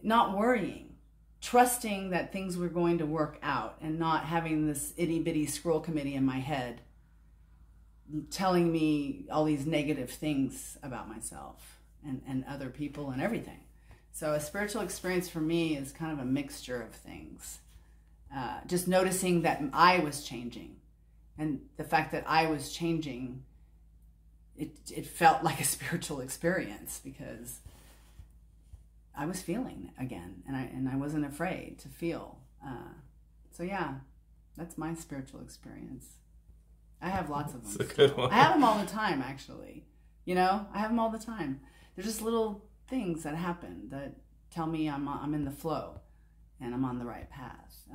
not worrying, trusting that things were going to work out, and not having this itty bitty squirrel committee in my head telling me all these negative things about myself and other people and everything. So a spiritual experience for me is kind of a mixture of things. Just noticing that I was changing, and the fact that I was changing, it felt like a spiritual experience because I was feeling again, and I wasn't afraid to feel. So yeah, that's my spiritual experience. I have lots of them. It's a good one. I have them all the time, actually. You know, I have them all the time. They're just little things that happen that tell me I'm in the flow and I'm on the right path.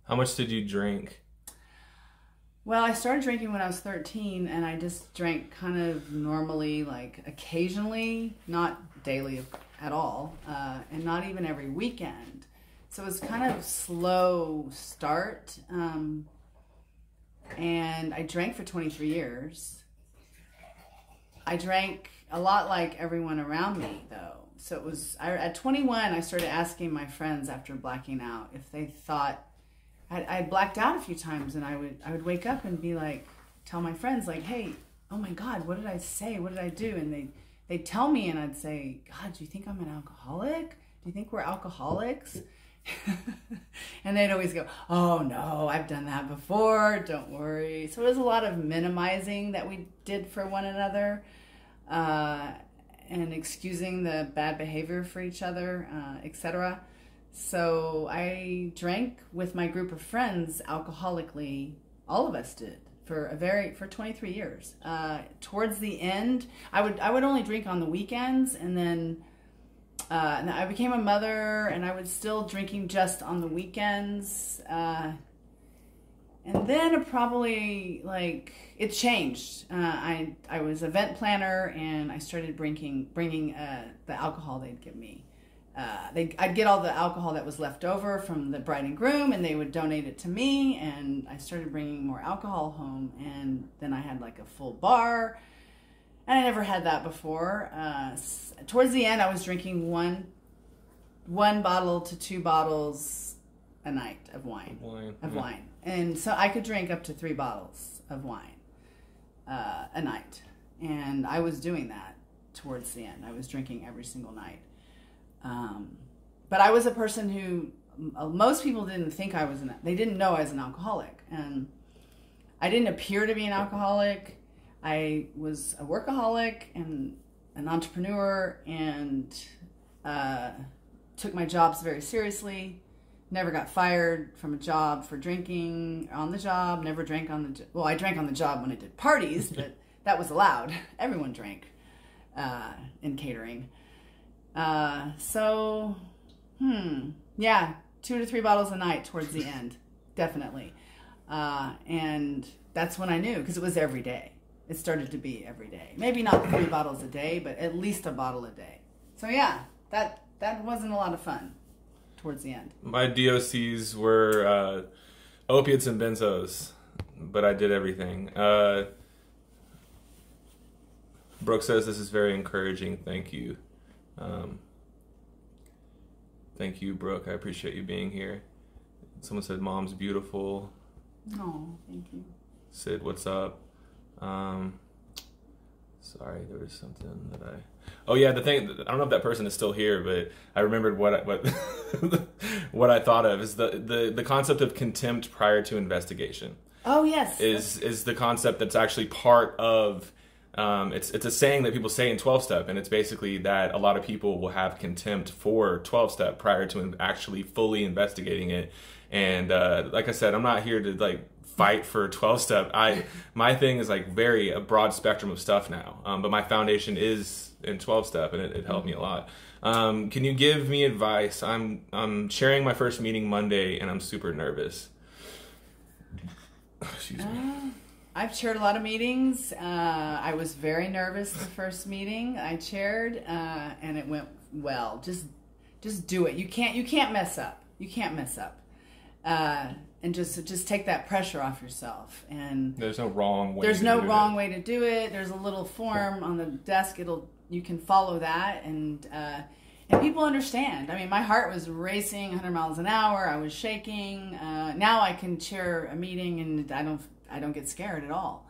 How much did you drink? Well, I started drinking when I was 13, and I just drank kind of normally, like occasionally, not daily at all, and not even every weekend. So it was kind of slow start. And I drank for 23 years. I drank a lot like everyone around me, though. So it was, at 21, I started asking my friends after blacking out if they thought, I had blacked out a few times, and I would wake up and be like, tell my friends, like, hey, oh my God, what did I say? What did I do? And they'd tell me, and I'd say, God, do you think I'm an alcoholic? Do you think we're alcoholics? And they'd always go, oh no, I've done that before, don't worry. So it was a lot of minimizing that we did for one another, and excusing the bad behavior for each other, etc. So I drank with my group of friends alcoholically. All of us did for 23 years. Towards the end, I would only drink on the weekends, and then I became a mother, and I was still drinking just on the weekends. And then probably, like, it changed. I was an event planner, and I started bringing the alcohol they'd give me. I'd get all the alcohol that was left over from the bride and groom, and they would donate it to me, and I started bringing more alcohol home, and then I had like a full bar. And I never had that before. Towards the end, I was drinking one bottle to 2 bottles a night of wine. Wine. And so I could drink up to 3 bottles of wine a night. And I was doing that towards the end. I was drinking every single night. But I was a person who, most people didn't think they didn't know I was an alcoholic. And I didn't appear to be an alcoholic. I was a workaholic and an entrepreneur, and took my jobs very seriously. Never got fired from a job for drinking on the job. Never drank on the well, I drank on the job when I did parties, but that was allowed. Everyone drank in catering. Yeah, 2 to 3 bottles a night towards the end, definitely. And that's when I knew, because it was every day. It started to be every day. Maybe not 3 bottles a day, but at least a bottle a day. So yeah, that wasn't a lot of fun towards the end. My DOCs were opiates and benzos, but I did everything. Brooke says this is very encouraging. Thank you. Thank you, Brooke. I appreciate you being here. Someone said Mom's beautiful. Oh, thank you. Sid, what's up? Sorry, there was something that oh yeah, the thing, I don't know if that person is still here, but I remembered what what I thought of is the concept of contempt prior to investigation. Oh yes. Is the concept that's actually part of it's a saying that people say in 12-step, and it's basically that a lot of people will have contempt for 12-step prior to actually fully investigating it. And like I said, I'm not here to like fight for 12-step. My thing is like a broad spectrum of stuff now, but my foundation is in 12-step, and it helped me a lot. Can you give me advice? I'm sharing my first meeting Monday, and I'm super nervous. Excuse me. I've chaired a lot of meetings. I was very nervous the first meeting I chaired, and it went well. Just do it. You can't mess up. You can't mess up. And just take that pressure off yourself. And there's no wrong way. There's no wrong way to do it. There's a little form on the desk. You can follow that, and And people understand. I mean, my heart was racing 100 miles an hour. I was shaking. Now I can chair a meeting and I don't get scared at all.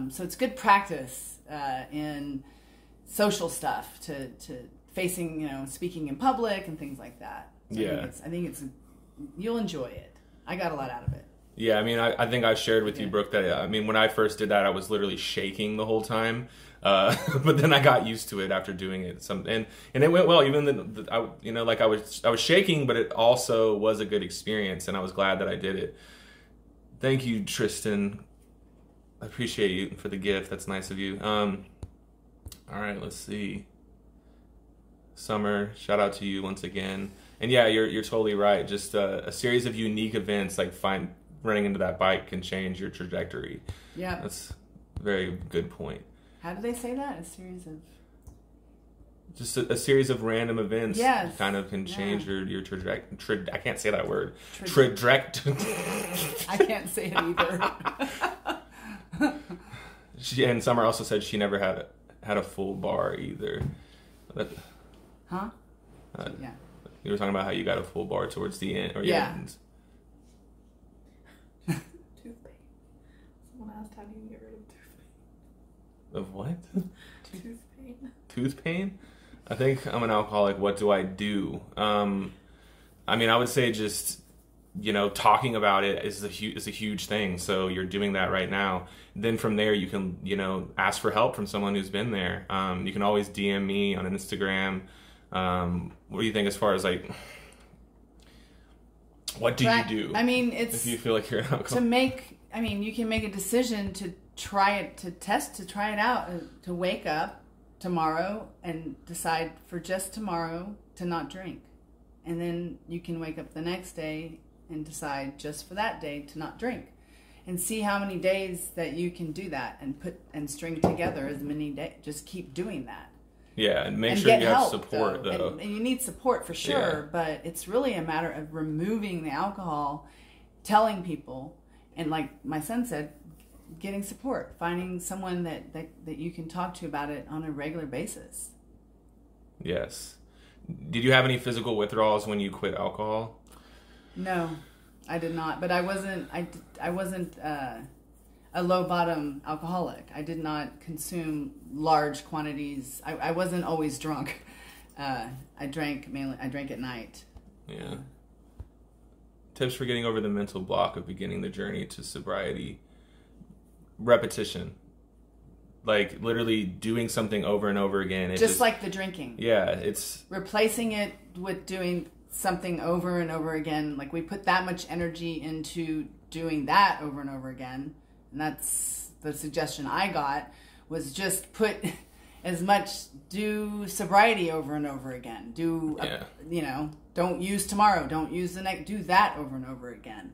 So it's good practice in social stuff to facing, you know, speaking in public and things like that. So yeah. I think it's you'll enjoy it. I got a lot out of it. Yeah, I mean, I think I shared with you, Brooke, that, I mean, when I first did that, I was literally shaking the whole time. But then I got used to it after doing it. And it went well, even I was shaking, but it also was a good experience, and I was glad that I did it. Thank you, Tristan. I appreciate you for the gift. That's nice of you. All right, let's see. Summer, shout out to you once again. And yeah, you're totally right. Just a series of unique events, like running into that bike can change your trajectory. Yeah. That's a very good point. How do they say that? A series of... Just a series of random events kind of can change your trajectory. I can't say that word. Trajectory. I can't say it either. And Summer also said she never had a full bar either. Huh? Yeah. You were talking about how you got a full bar towards the end. Or end. Tooth pain. Someone asked how do you get rid of tooth pain? Of what? Tooth pain. Tooth pain? I think I'm an alcoholic. What do I do? I mean, I would say just, you know, talking about it is a huge thing. So you're doing that right now. Then from there, you can, you know, ask for help from someone who's been there. You can always DM me on Instagram. What do you think as far as like, what do you do? I mean, it's if you feel like you're an alcoholic. You can make a decision to try it out, to wake up tomorrow and decide for just tomorrow to not drink. And then you can wake up the next day and decide just for that day to not drink. And see how many days that you can do that and string together as many days. Just keep doing that. Yeah, and make sure you have support, though. And you need support for sure, but it's really a matter of removing the alcohol, telling people, and like my son said, getting support, finding someone that you can talk to about it on a regular basis. Yes. Did you have any physical withdrawals when you quit alcohol? No, I did not. But I wasn't a low bottom alcoholic. I did not consume large quantities. I wasn't always drunk. I drank at night. Yeah. Tips for getting over the mental block of beginning the journey to sobriety. Repetition. Like literally doing something over and over again. Just like the drinking. Yeah, it's... Replacing it with doing something over and over again. Like we put that much energy into doing that over and over again. And that's the suggestion I got, was just do sobriety over and over again. Don't use tomorrow, don't use the next, do that over and over again.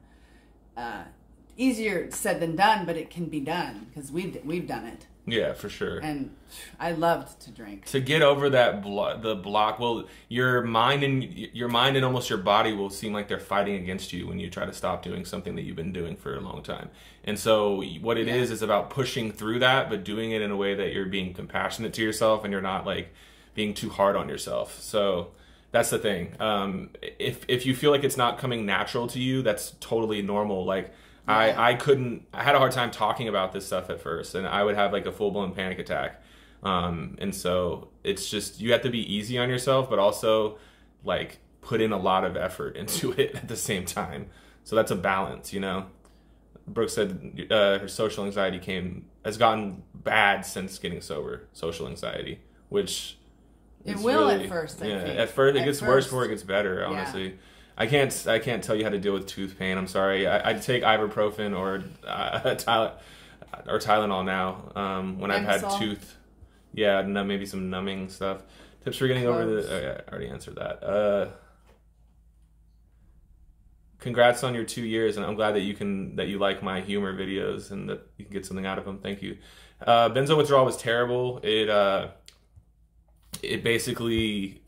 Easier said than done, but it can be done because we've done it. Yeah, for sure. And I loved to drink. To get over that the block, well, your mind and almost your body will seem like they're fighting against you when you try to stop doing something that you've been doing for a long time. And so what it is about pushing through that, but doing it in a way that you're being compassionate to yourself and you're not like being too hard on yourself. So that's the thing. If you feel like it's not coming natural to you, that's totally normal. Like I had a hard time talking about this stuff at first, and I would have like a full-blown panic attack. And so it's just, you have to be easy on yourself, but also like put in a lot of effort into it at the same time. So that's a balance, you know? Brooke said her social anxiety has gotten bad since getting sober, social anxiety, which it will really, at first, I think. At first it gets worse before it gets better, honestly. Yeah. I can't tell you how to deal with tooth pain. I'm sorry. I take ibuprofen or Tylenol now when I've had tooth. Yeah, maybe some numbing stuff. Tips for getting over the... Oh, yeah, I already answered that. Congrats on your 2 years, and I'm glad that you like my humor videos and that you can get something out of them. Thank you. Benzo withdrawal was terrible. It basically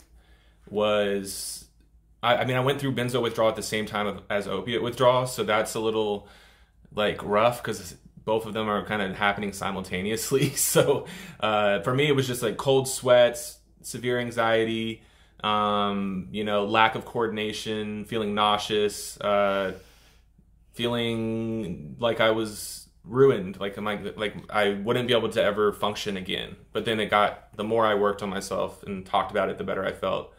was... I went through benzo withdrawal at the same time as opiate withdrawal, so that's a little like rough because both of them are kind of happening simultaneously. So for me, it was just like cold sweats, severe anxiety, lack of coordination, feeling nauseous, feeling like I was ruined, like I wouldn't be able to ever function again. But then the more I worked on myself and talked about it, the better I felt.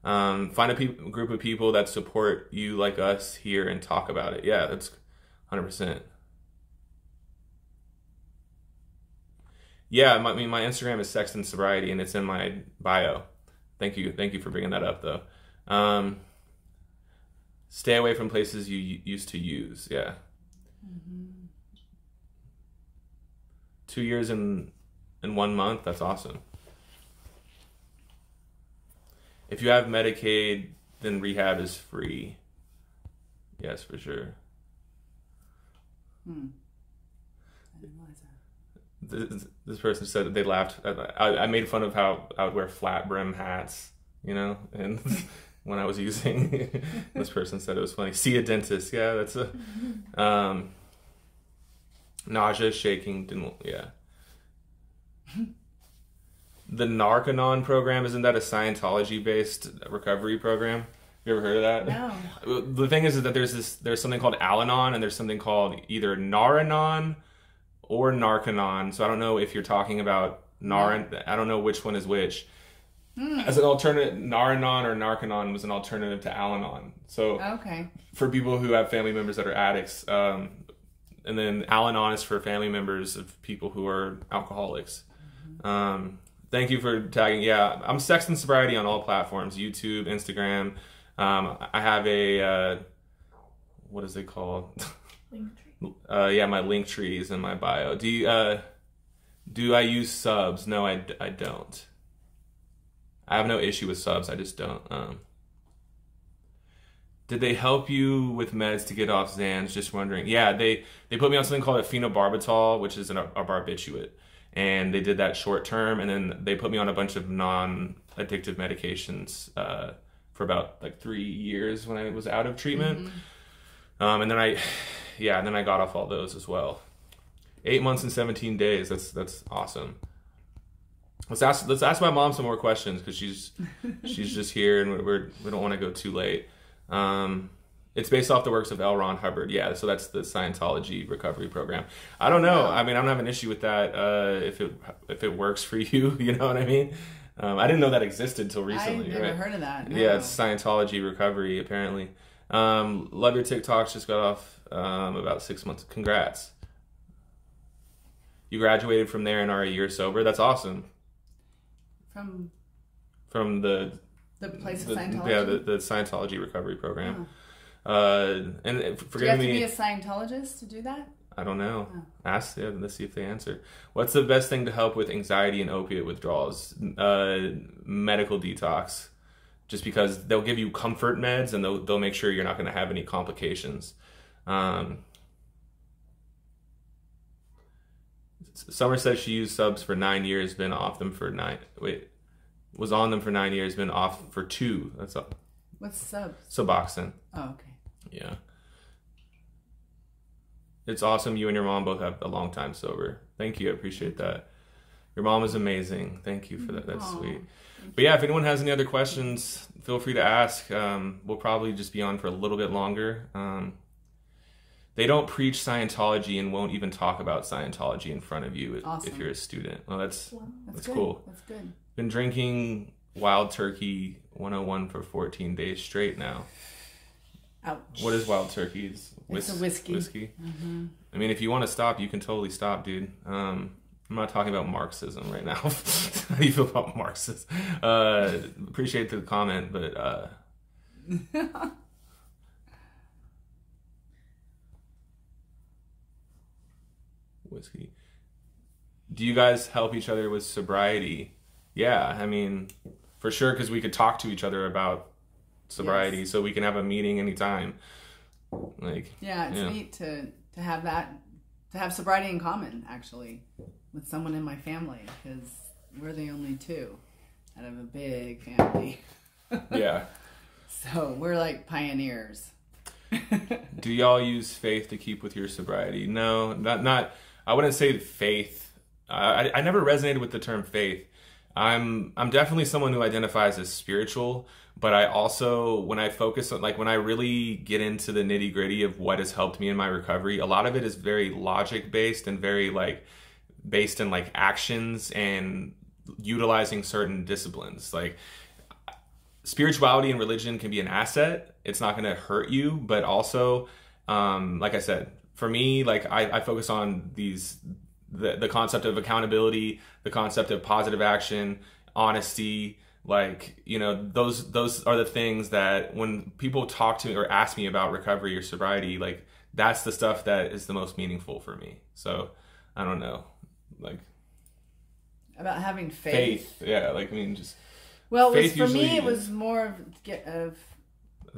Find a group of people that support you like us here and talk about it. Yeah, that's 100%. Yeah, my Instagram is Sex and Sobriety, and it's in my bio. Thank you for bringing that up, though. Stay away from places you used to use. Yeah. Mm-hmm. 2 years in 1 month. That's awesome. If you have Medicaid, then rehab is free. Yes, for sure. I didn't realize that. This person said that they laughed. I made fun of how I would wear flat brim hats, and when I was using, this person said it was funny. See a dentist. Yeah, that's nausea, shaking, yeah. The Narconon program, isn't that a Scientology-based recovery program? You ever heard of that? No. The thing is that there's something called Al-Anon, and there's something called either Nar-Anon or Narconon. So I don't know if you're talking about I don't know which one is which. As an alternative, Nar-Anon or Narconon was an alternative to Al-Anon. So okay. For people who have family members that are addicts, and then Al-Anon is for family members of people who are alcoholics. Thank you for tagging. Yeah, I'm Sex and Sobriety on all platforms: YouTube, Instagram. I have a what is it called? Linktree. My link tree is in my bio. Do I use subs? No, I don't. I have no issue with subs. I just don't. Did they help you with meds to get off Xans? Just wondering. Yeah, they put me on something called a phenobarbital, which is a barbiturate. And they did that short term, and then they put me on a bunch of non-addictive medications for about 3 years when I was out of treatment. And then I got off all those as well. 8 months and 17 days. That's awesome. Let's ask my mom some more questions, because she's just here, and we don't want to go too late. It's based off the works of L. Ron Hubbard. Yeah, so that's the Scientology recovery program. I don't know. I mean, I don't have an issue with that if it works for you. You know what I mean? I didn't know that existed till recently. I've never heard of that. No. Yeah, it's Scientology recovery, apparently. Love your TikToks. Just got off about 6 months. Congrats. You graduated from there and are a year sober. That's awesome. From the place of Scientology? Yeah, the Scientology recovery program. Oh. And forgive me. Do you have to be a Scientologist to do that? I don't know. Oh. Ask them. Let's see if they answer. What's the best thing to help with anxiety and opiate withdrawals? Medical detox. Just because they'll give you comfort meds, and they'll make sure you're not going to have any complications. Summer says she used subs for 9 years, been off them for 9. Was on them for 9 years, been off for 2. That's all. What's subs? Suboxone. Oh, okay. Yeah. It's awesome you and your mom both have a long time sober. Thank you. I appreciate that. Your mom is amazing. Thank you for that. That's sweet. But yeah, if anyone has any other questions, feel free to ask. We'll probably just be on for a little bit longer. They don't preach Scientology and won't even talk about Scientology in front of you if you're a student. Well, that's cool. That's good. Been drinking Wild Turkey 101 for 14 days straight now. Ouch. What is Wild Turkey? It's a whiskey. Mm-hmm. I mean, if you want to stop, you can totally stop, dude. I'm not talking about Marxism right now. How do you feel about Marxism? Appreciate the comment, but... whiskey. Do you guys help each other with sobriety? Yeah, I mean, for sure, because we could talk to each other about sobriety, yes. So we can have a meeting anytime. Yeah, it's neat to have that, to have sobriety in common, actually, with someone in my family, because we're the only two out of a big family. Yeah. So we're like pioneers. Do y'all use faith to keep with your sobriety? No, not. I wouldn't say faith. I never resonated with the term faith. I'm definitely someone who identifies as spiritual, but I also, when I focus on, like, when I really get into the nitty gritty of what has helped me in my recovery, a lot of it is very logic based and very like based in like actions and utilizing certain disciplines. Like, spirituality and religion can be an asset. It's not going to hurt you, but also, like I said, for me, like I focus on the concept of accountability, the concept of positive action, honesty. Like, you know, those are the things that when people talk to me or ask me about recovery or sobriety, like, that's the stuff that is the most meaningful for me. So I don't know, like, about having faith. Yeah, like, I mean, just well, it was, for me, it was more of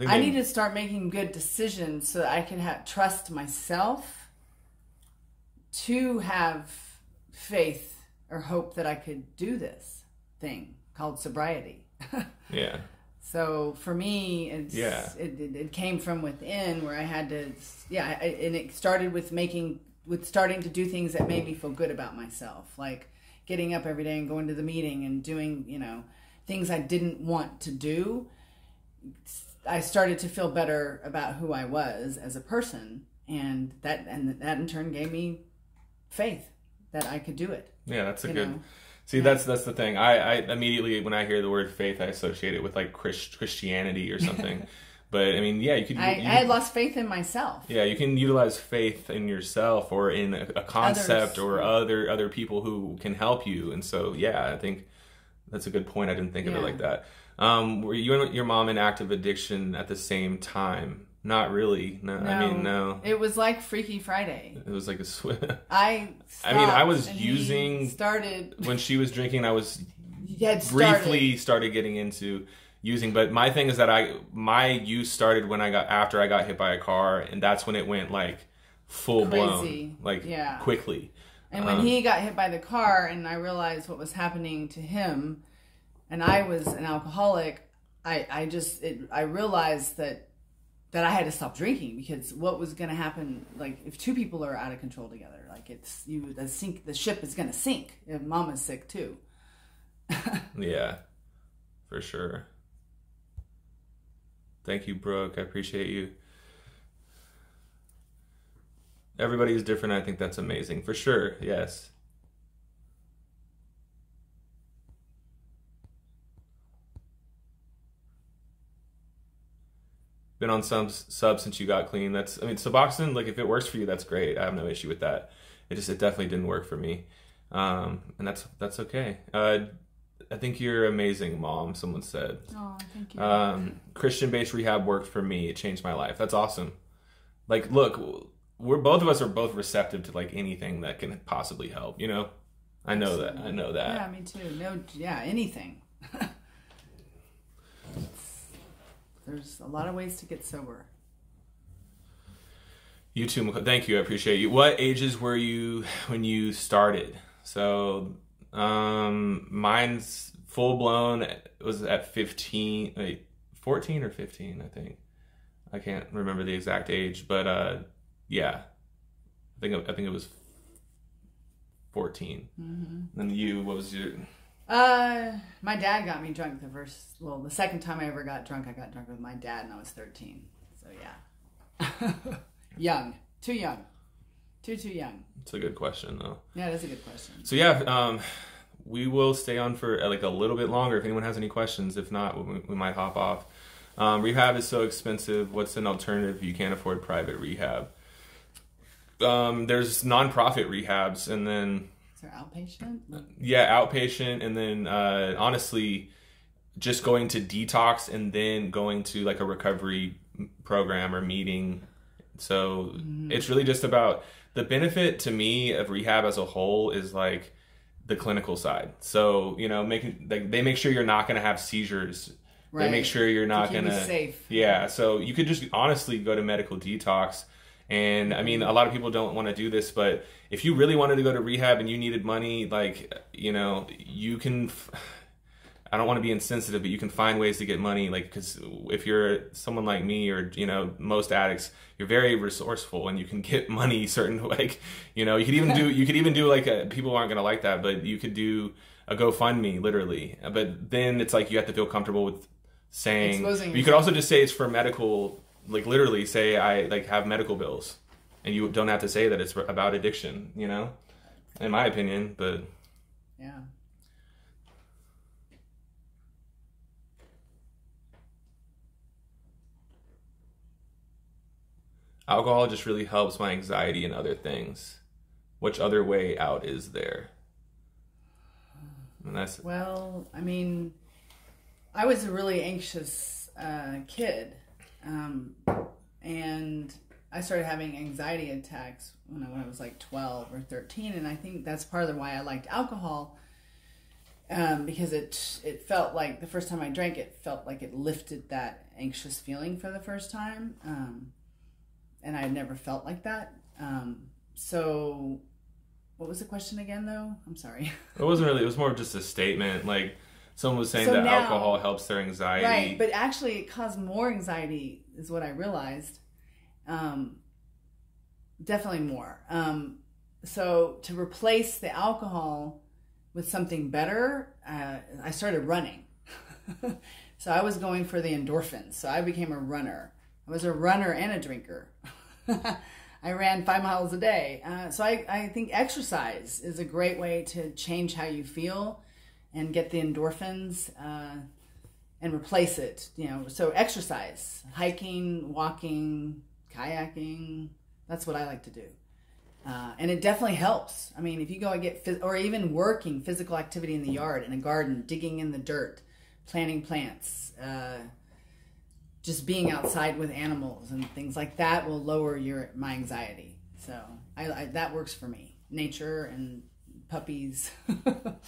I need to start making good decisions so that I can trust myself to have faith or hope that I could do this thing called sobriety. Yeah. So for me, it came from within, where I had to, and it started with starting to do things that made me feel good about myself, like getting up every day and going to the meeting and doing, you know, things I didn't want to do. I started to feel better about who I was as a person, and that in turn gave me faith that I could do it. Yeah, that's a good. See, that's the thing. I immediately, when I hear the word faith, I associate it with like Christianity or something. But I mean, yeah, you could. I had lost faith in myself. Yeah, you can utilize faith in yourself or in a concept or other people who can help you. And so, yeah, I think that's a good point. I didn't think of it like that. Were you and your mom in active addiction at the same time? Not really. No, I mean, no. It was like Freaky Friday. It was like a I was using. Started when she was drinking. I was briefly started getting into using, but my thing is that my use started when after I got hit by a car, and that's when it went like full blown, like quickly. And when he got hit by the car, and I realized what was happening to him, and I was an alcoholic, I realized that I had to stop drinking, because what was going to happen, like, if two people are out of control together, like, the ship is going to sink if mama's sick too. Yeah, for sure. Thank you, Brooke. I appreciate you. Everybody is different. I think that's amazing. For sure. Yes. Been on some subs since you got clean. Suboxone, like, if it works for you, that's great. I have no issue with that. It definitely didn't work for me. And that's okay. I think you're amazing, Mom, someone said. Oh, thank you. Christian-based rehab worked for me. It changed my life. That's awesome. Like, look, both of us are both receptive to, like, anything that can possibly help, you know? I know that. Yeah, me too. Anything. There's a lot of ways to get sober. You too. Thank you. I appreciate you. What ages were you when you started? So, mine's full blown. It was at 14 or 15, I think. I can't remember the exact age, but yeah, I think it was 14. Mm-hmm. And you, what was your? My dad got me drunk the second time I ever got drunk, I got drunk with my dad, and I was 13. So yeah. Young. Too young. Too young. It's a good question, though. Yeah, it is a good question. So yeah, we will stay on for like a little bit longer if anyone has any questions. If not, we might hop off. Rehab is so expensive. What's an alternative if you can't afford private rehab? There's nonprofit rehabs, and then... Is there outpatient? Yeah, outpatient, and then honestly, just going to detox and then going to like a recovery program or meeting. So it's really just about the benefit to me of rehab as a whole is like the clinical side. So, you know, they make sure you're not going to have seizures. Right. They make sure you're not going to... safe. Yeah, so you could just honestly go to medical detox. And I mean, a lot of people don't want to do this, but if you really wanted to go to rehab and you needed money, like, you know, you can, I don't want to be insensitive, but you can find ways to get money. Like, because if you're someone like me or, you know, most addicts, you're very resourceful and you can get money certain, like, you know, you could even do like, people aren't going to like that, but you could do a GoFundMe, literally. But then it's like you have to feel comfortable with saying. You could also just say it's for medical, like literally say I like have medical bills, and you don't have to say that it's about addiction. You know, in my opinion, but yeah. Alcohol just really helps my anxiety and other things. Which other way out is there? And that's well, I mean, I was a really anxious kid, and I started having anxiety attacks when I was like 12 or 13, and I think that's part of why I liked alcohol, because it felt like the first time I drank, it felt like it lifted that anxious feeling for the first time. And I had never felt like that. So what was the question again, though? I'm sorry. It wasn't really, it was more of just a statement. Like someone was saying that now, alcohol helps their anxiety. Right, but actually it caused more anxiety is what I realized. Definitely more. So to replace the alcohol with something better, I started running. So I was going for the endorphins. So I became a runner. I was a runner and a drinker. I ran 5 miles a day. So I think exercise is a great way to change how you feel and get the endorphins and replace it. You know, so exercise, hiking, walking, kayaking, that's what I like to do. And it definitely helps. I mean, if you go and get, or even working physical activity in the yard, in a garden, digging in the dirt, planting plants, just being outside with animals and things like that will lower my anxiety. So I that works for me. Nature and puppies.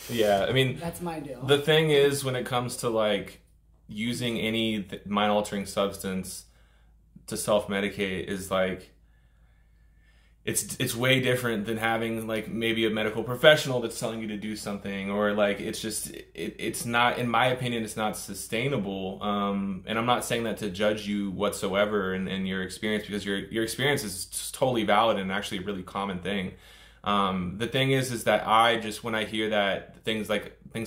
Yeah, I mean, that's my deal. The thing is, when it comes to like using any mind-altering substance to self-medicate, is like it's way different than having like maybe a medical professional that's telling you to do something, or like it's just it's not, in my opinion, it's not sustainable. And I'm not saying that to judge you whatsoever and your experience, because your experience is totally valid and actually a really common thing. The thing is that I just, when I hear that things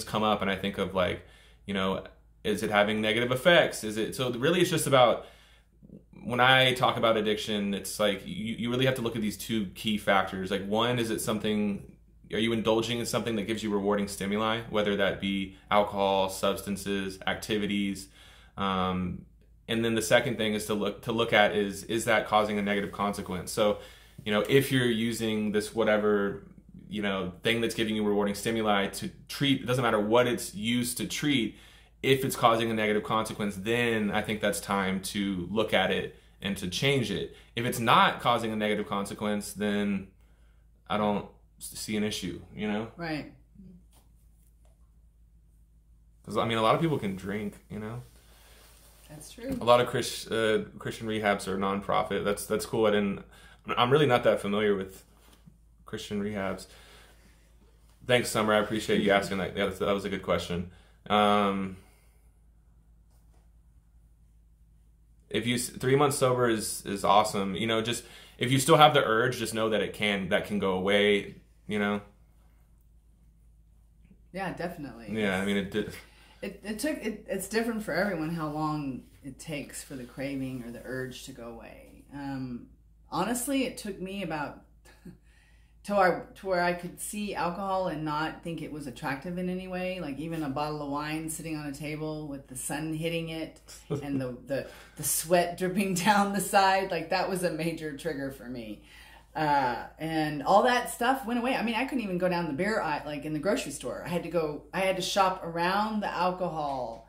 come up and I think of like, you know, is it having negative effects? Is it, so really it's just about, when I talk about addiction, it's like you really have to look at these two key factors. Like, one, is it something, are you indulging in something that gives you rewarding stimuli, whether that be alcohol, substances, activities, and then the second thing is to look at is that causing a negative consequence. So, you know, if you're using this whatever, you know, thing that's giving you rewarding stimuli to treat, it doesn't matter what it's used to treat, if it's causing a negative consequence, then I think that's time to look at it and to change it. If it's not causing a negative consequence, then I don't see an issue, you know? Right. Because, I mean, a lot of people can drink, you know? That's true. A lot of Christian rehabs are nonprofit. That's cool. I'm really not that familiar with Christian rehabs. Thanks, Summer. I appreciate you asking that. Yeah, that was a good question. If you 3 months sober is awesome. You know, just if you still have the urge, just know that that can go away. You know. Yeah, definitely. Yeah, I mean it did. It's different for everyone how long it takes for the craving or the urge to go away. Honestly, it took me about to where I could see alcohol and not think it was attractive in any way. Like even a bottle of wine sitting on a table with the sun hitting it and the sweat dripping down the side, like that was a major trigger for me. And all that stuff went away. I mean, I couldn't even go down the beer aisle, like in the grocery store. I had to shop around the alcohol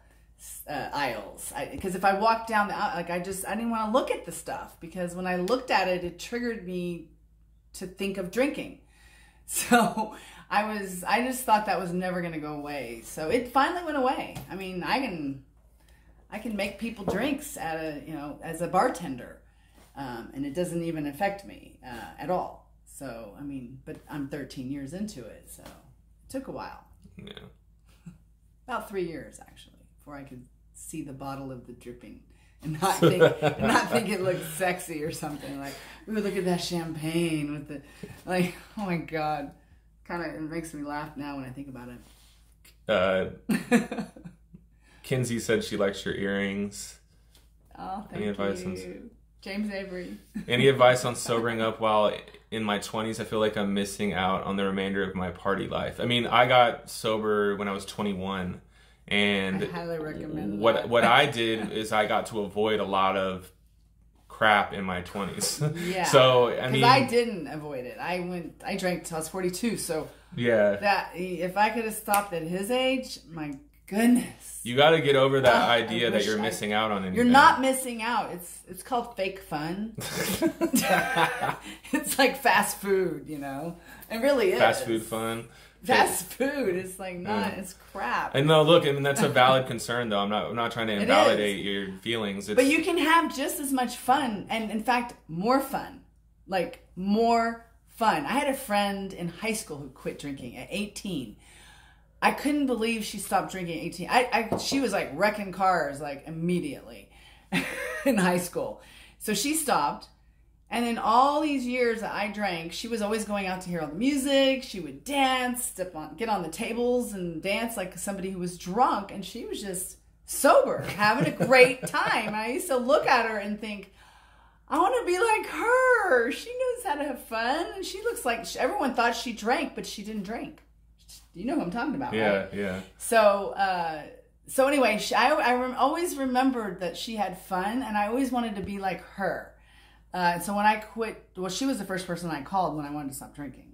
aisles. Because if I walked down the aisle, like I didn't want to look at the stuff, because when I looked at it, it triggered me to think of drinking. So I just thought that was never going to go away. So it finally went away. I mean, I can make people drinks as a bartender. And it doesn't even affect me at all. So, I mean, but I'm 13 years into it, so it took a while. Yeah. About 3 years, actually, before I could see the bottle of the dripping and not think it looked sexy or something. Like, ooh, look at that champagne with the, like, oh my God. Kind of, it makes me laugh now when I think about it. Uh, Kinsey said she likes your earrings. Oh, thank Any advice you. James Avery. Any advice on sobering up while in my 20s? I feel like I'm missing out on the remainder of my party life. I mean, I got sober when I was 21, and I highly recommend what I did is I got to avoid a lot of crap in my 20s. Yeah. So, I mean, I didn't avoid it. I drank till I was 42, so yeah. that if I could have stopped at his age, my goodness. You got to get over that idea that you're missing out on anything. You're not missing out. It's called fake fun. It's like fast food, you know. It really is. Fast food fun. Fast food is like not. It's crap. And no, look, I mean that's a valid concern, though. I'm not trying to invalidate your feelings. But you can have just as much fun, and in fact, more fun. Like more fun. I had a friend in high school who quit drinking at 18. I couldn't believe she stopped drinking at 18. She was like wrecking cars like immediately in high school. So she stopped. And then all these years that I drank, she was always going out to hear all the music. She would dance, get on the tables and dance like somebody who was drunk. And she was just sober, having a great time. And I used to look at her and think, I want to be like her. She knows how to have fun. And she looks like everyone thought she drank, but she didn't drink. You know who I'm talking about, right? Yeah. So anyway, I always remembered that she had fun, and I always wanted to be like her. So when I quit, well, she was the first person I called when I wanted to stop drinking,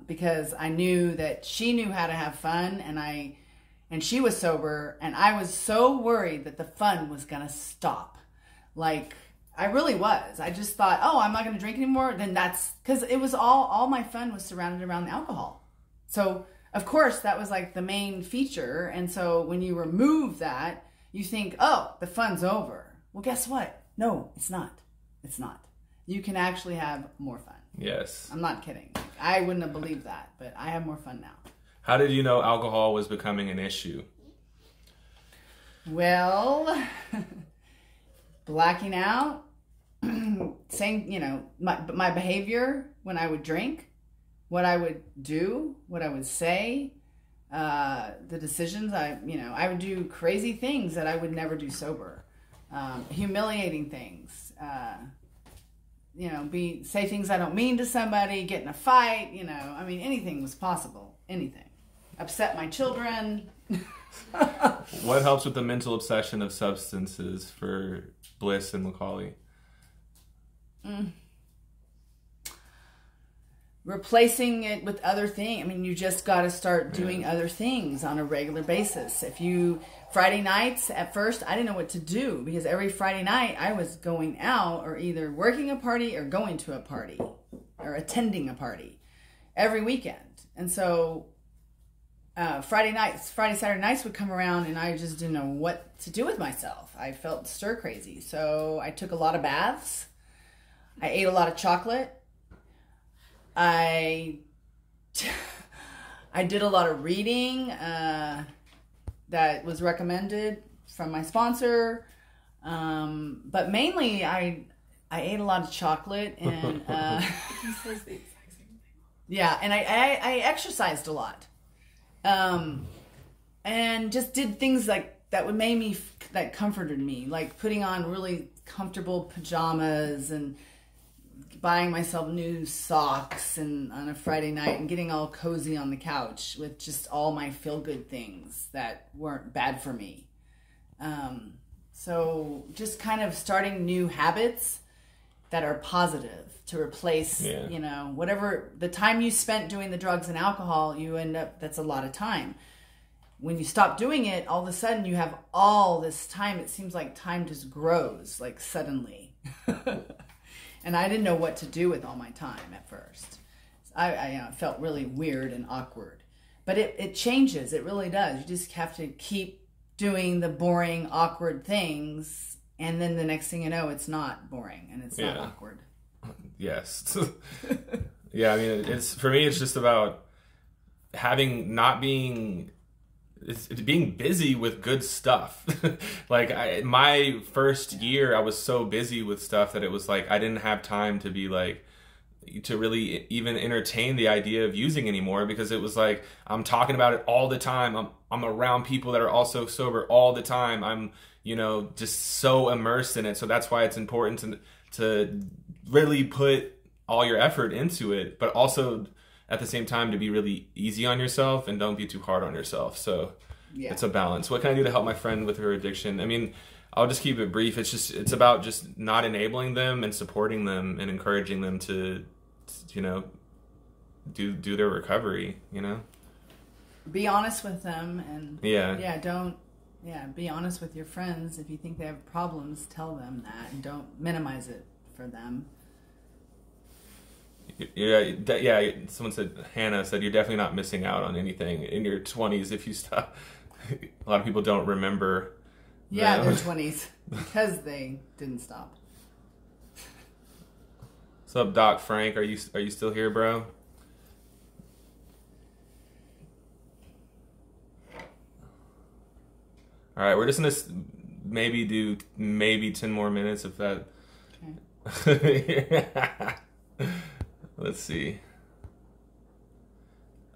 because I knew that she knew how to have fun, and she was sober, and I was so worried that the fun was gonna stop. Like I really was. I just thought, oh, I'm not gonna drink anymore. Then that's because it was all my fun was surrounded around the alcohol. So, of course, that was like the main feature. And so when you remove that, you think, oh, the fun's over. Well, guess what? No, it's not. It's not. You can actually have more fun. Yes. I'm not kidding. I wouldn't have believed that, but I have more fun now. How did you know alcohol was becoming an issue? Well, blacking out, saying, my behavior when I would drink, what I would do, what I would say, the decisions I would do crazy things that I would never do sober, humiliating things, say things I don't mean to somebody, get in a fight, anything was possible, anything. Upset my children. What helps with the mental obsession of substances for Bliss and Macaulay? Replacing it with other things. You just got to start doing other things on a regular basis. Friday nights, at first, I didn't know what to do because every Friday night I was going out or either working a party or going to a party or attending a party every weekend. And so Friday, Saturday nights would come around and I just didn't know what to do with myself. I felt stir crazy. So I took a lot of baths. I ate a lot of chocolate. I did a lot of reading that was recommended from my sponsor, but mainly I ate a lot of chocolate and He says the exact same thing. yeah, and I exercised a lot, and just did things like that would make me that comforted me, like putting on really comfortable pajamas and buying myself new socks and on a Friday night and getting all cozy on the couch with just all my feel-good things that weren't bad for me. So just kind of starting new habits that are positive to replace, whatever the time you spent doing the drugs and alcohol, that's a lot of time. When you stop doing it, all of a sudden you have all this time. It seems like time just grows, like suddenly. And I didn't know what to do with all my time at first. I felt really weird and awkward. But it changes. It really does. You just have to keep doing the boring, awkward things. And then the next thing you know, it's not boring and it's not awkward. Yes. Yeah, for me, it's just about being busy with good stuff. Like my first year, I was so busy with stuff that it was like I didn't have time to be like to really even entertain the idea of using anymore, because it was like, I'm talking about it all the time. I'm around people that are also sober all the time. I'm, you know, just so immersed in it. So that's why it's important to really put all your effort into it, but also at the same time to be really easy on yourself and don't be too hard on yourself. So it's a balance. What can I do to help my friend with her addiction? I mean, I'll just keep it brief. It's about just not enabling them and supporting them and encouraging them to, you know, do their recovery, you know? Be honest with them and be honest with your friends. If you think they have problems, tell them that and don't minimize it for them. Someone said, Hannah said, you're definitely not missing out on anything in your 20s if you stop. A lot of people don't remember. Yeah, their 20s because they didn't stop. What's up, Doc Frank? Are you still here, bro? All right, we're just gonna do 10 more minutes if that. Okay. Let's see.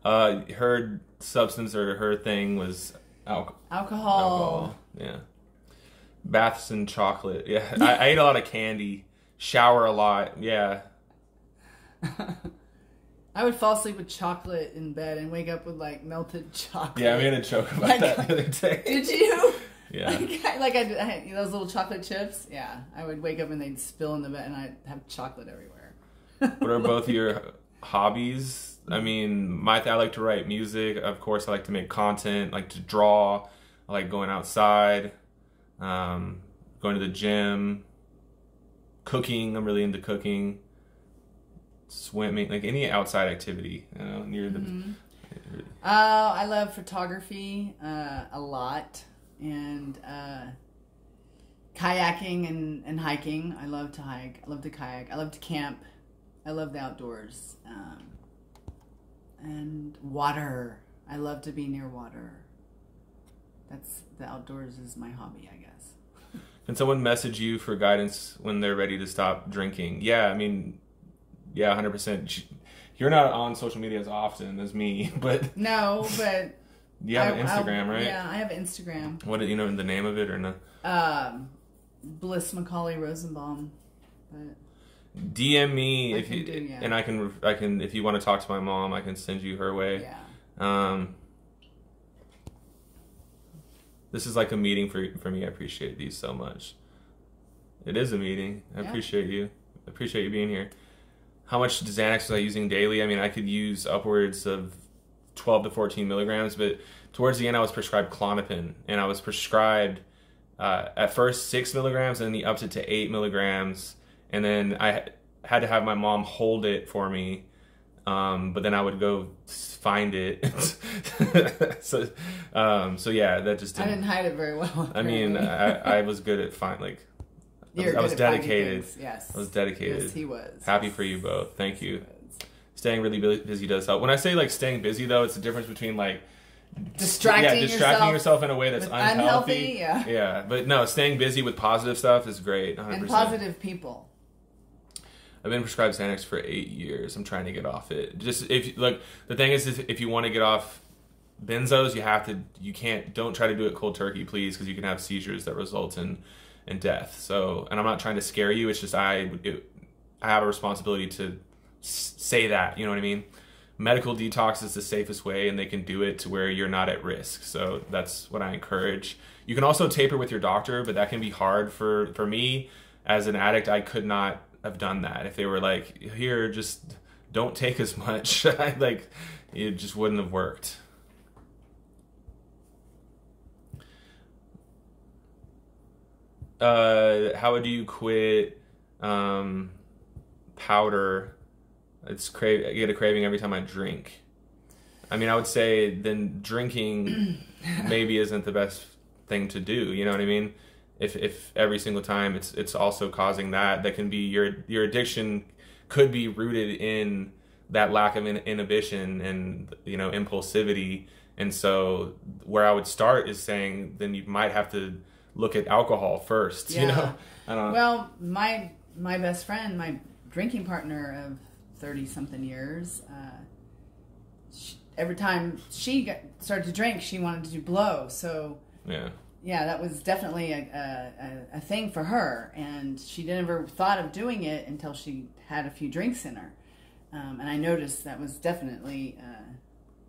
Her substance or her thing was alcohol. Yeah. Baths and chocolate. Yeah. I ate a lot of candy. Shower a lot. Yeah. I would fall asleep with chocolate in bed and wake up with like melted chocolate. Yeah, I made a joke about that the other day. Did you? Yeah. I those little chocolate chips. Yeah. I would wake up and they'd spill in the bed and I'd have chocolate everywhere. What are both of your hobbies? I mean, I like to write music. Of course, I like to make content. I like to draw. I like going outside. Going to the gym. Cooking. I'm really into cooking. Swimming. Like any outside activity. You know, near the. Mm-hmm. I love photography a lot. And kayaking and hiking. I love to hike. I love to kayak. I love to camp. I love the outdoors. And water. I love to be near water. That's the outdoors is my hobby, I guess. Can someone message you for guidance when they're ready to stop drinking? Yeah, I mean, 100%. You're not on social media as often as me, but... No, but... You have an Instagram, right? Yeah, I have an Instagram. What, you know the name of it or no? Bliss Macaulay Rosenbaum. But DM me and I can if you want to talk to my mom, I can send you her way. Yeah. This is like a meeting for me. I appreciate these so much. It is a meeting. I appreciate you. I appreciate you being here. How much Xanax was I using daily? I mean, I could use upwards of 12 to 14 milligrams, but towards the end I was prescribed Klonopin, and I was prescribed at first 6 milligrams and then upped it to 8 milligrams, and then I had to have my mom hold it for me, but then I would go find it. so yeah, that just didn't... I didn't hide it very well. I mean, I was good at I was dedicated. Yes. I was dedicated. Yes, he was. Happy for you both. Thank you. Staying really busy does help. When I say like staying busy, though, it's the difference between like distracting yourself in a way that's unhealthy. Yeah. But no, staying busy with positive stuff is great. 100%. And positive people. I've been prescribed Xanax for 8 years. I'm trying to get off it. Just the thing is if you want to get off benzos, don't try to do it cold turkey, please, because you can have seizures that result in death. So, and I'm not trying to scare you. It's just I have a responsibility to say that, you know what I mean? Medical detox is the safest way, and they can do it to where you're not at risk. So that's what I encourage. You can also taper with your doctor, but that can be hard for me as an addict. I could not have done that if they were like, here, just don't take as much. It just wouldn't have worked. How would you quit powder? I get a craving every time I drink. I mean, I would say then drinking maybe isn't the best thing to do. You know what I mean? If every single time it's also causing that can be your addiction could be rooted in that lack of inhibition and impulsivity. And so where I would start is saying then you might have to look at alcohol first. Yeah. You know? I don't know. Well, my best friend, my drinking partner of 30-something years. Every time she started to drink, she wanted to do blow. So yeah, that was definitely a thing for her, and she never thought of doing it until she had a few drinks in her. And I noticed that was definitely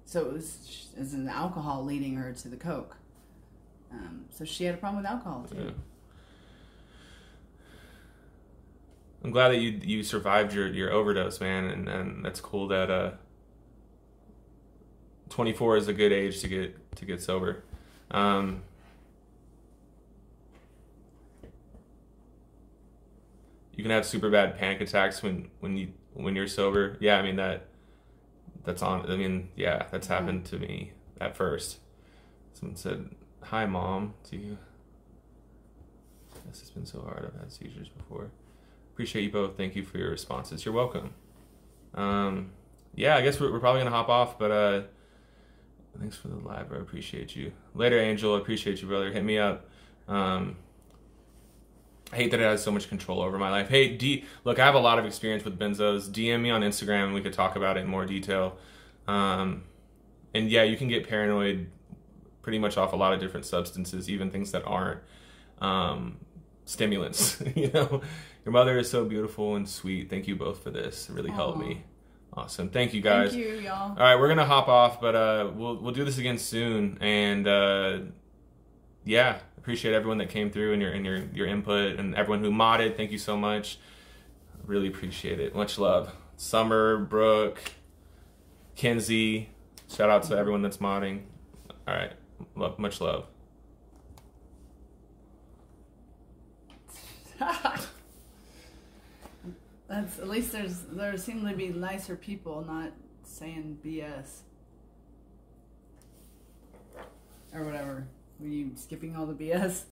so it was an alcohol leading her to the coke. So she had a problem with alcohol too. Yeah. I'm glad that you survived your overdose, man, and that's cool that 24 is a good age to get sober. You can have super bad panic attacks when you're sober. Yeah, I mean that's happened to me at first. Someone said, "Hi, Mom," to you. This has been so hard. I've had seizures before. Appreciate you both. Thank you for your responses. You're welcome. Yeah, I guess we're probably gonna hop off, but thanks for the live, bro. I appreciate you. Later, Angel. I appreciate you, brother. Hit me up. I hate that it has so much control over my life. Hey, look, I have a lot of experience with benzos. DM me on Instagram and we could talk about it in more detail. And yeah, you can get paranoid pretty much off a lot of different substances, even things that aren't stimulants. You know, your mother is so beautiful and sweet. Thank you both for this. It really helped me. Awesome. Thank you, guys. Thank you, y'all. All right, we're gonna hop off, but we'll do this again soon. And yeah, appreciate everyone that came through and your input, and everyone who modded. Thank you so much. Really appreciate it. Much love. Summer, Brooke, Kenzie. Shout out to everyone that's modding. All right, much love. That's at least there seem to be nicer people not saying BS or whatever. Were you skipping all the BS?